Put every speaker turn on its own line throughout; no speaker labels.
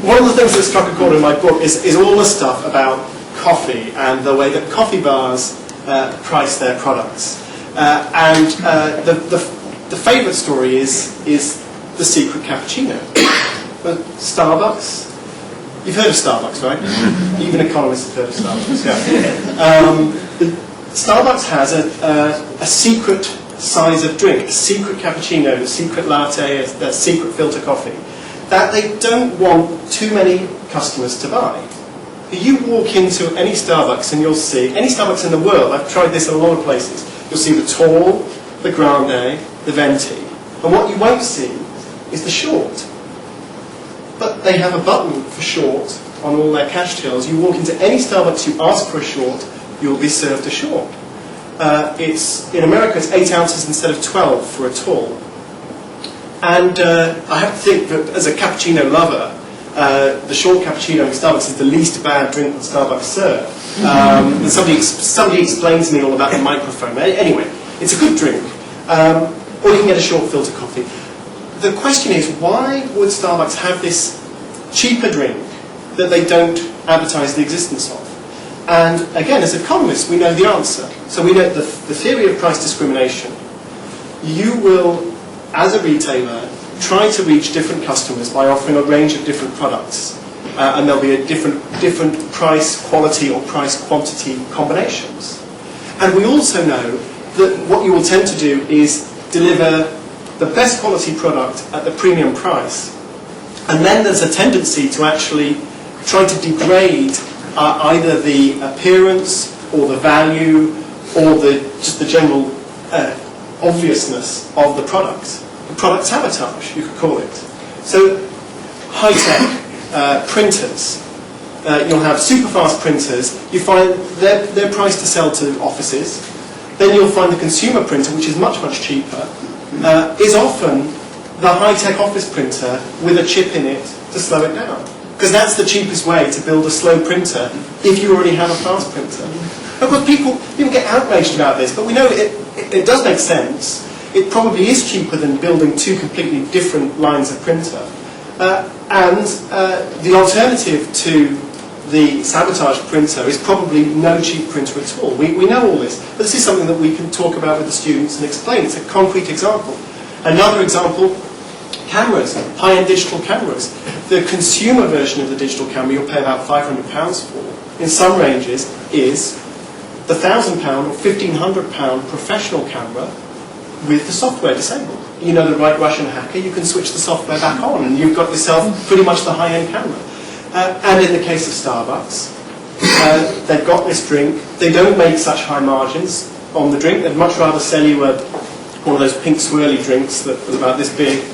one of the things that struck a chord in my book is all the stuff about coffee and the way that coffee bars price their products. And the favourite story is the secret cappuccino. But Starbucks, you've heard of Starbucks, right? Even economists have heard of Starbucks, yeah. Starbucks has a secret size of drink, a secret cappuccino, a secret latte, a secret filter coffee, that they don't want too many customers to buy. You walk into any Starbucks and you'll see, any Starbucks in the world, I've tried this in a lot of places, you'll see the tall, the grande, the venti, and what you won't see is the short. But they have a button for short on all their cash tills. You walk into any Starbucks, you ask for a short, you'll be served a short. In America it's 8 ounces instead of 12 for a tall. And I have to think that as a cappuccino lover, the short cappuccino in Starbucks is the least bad drink that Starbucks serve. And somebody explains to me all about the microphone. Anyway, it's a good drink. Or you can get a short filter coffee. The question is, why would Starbucks have this cheaper drink that they don't advertise the existence of? And again, as economists, we know the answer. So we know the theory of price discrimination. You will, as a retailer, try to reach different customers by offering a range of different products. And there'll be a different price quality or price quantity combinations. And we also know that what you will tend to do is deliver the best quality product at the premium price. And then there's a tendency to actually try to degrade either the appearance or the value or just the general obviousness of the product. The product sabotage, you could call it. So high-tech printers. You'll have super fast printers. You find they're priced to sell to offices. Then you'll find the consumer printer, which is much, much cheaper, is often the high-tech office printer with a chip in it to slow it down. Because that's the cheapest way to build a slow printer if you already have a fast printer. Of course, people get outraged about this, but we know it does make sense. It probably is cheaper than building two completely different lines of printer. And the alternative to the sabotage printer is probably no cheap printer at all. We know all this, but this is something that we can talk about with the students and explain. It's a concrete example. Another example, cameras, high-end digital cameras. The consumer version of the digital camera you'll pay about £500 for, in some ranges, is the £1,000 or £1,500 professional camera with the software disabled. You know the right Russian hacker, you can switch the software back on and you've got yourself pretty much the high-end camera. And in the case of Starbucks, they've got this drink. They don't make such high margins on the drink. They'd much rather sell you one of those pink swirly drinks that was about this big,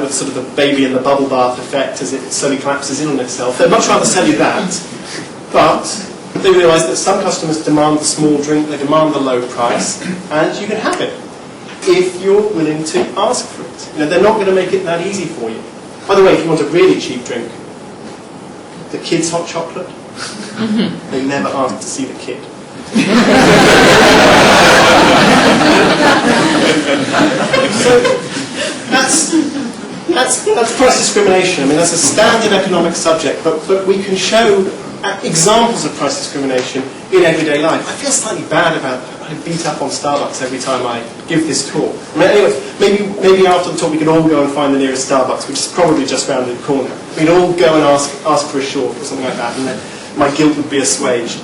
with sort of the baby in the bubble bath effect as it slowly collapses in on itself. They'd much rather sell you that. But they realise that some customers demand the small drink, they demand the low price, and you can have it if you're willing to ask for it. You know, they're not going to make it that easy for you. By the way, if you want a really cheap drink, the kids' hot chocolate, they never ask to see the kid. So that's price discrimination. I mean, that's a standard economic subject, but we can show examples of price discrimination in everyday life. I feel slightly bad about that. I beat up on Starbucks every time I give this talk. I mean, anyway, maybe after the talk we can all go and find the nearest Starbucks, which is probably just round the corner. We'd all go and ask for a short or something like that, and then my guilt would be assuaged.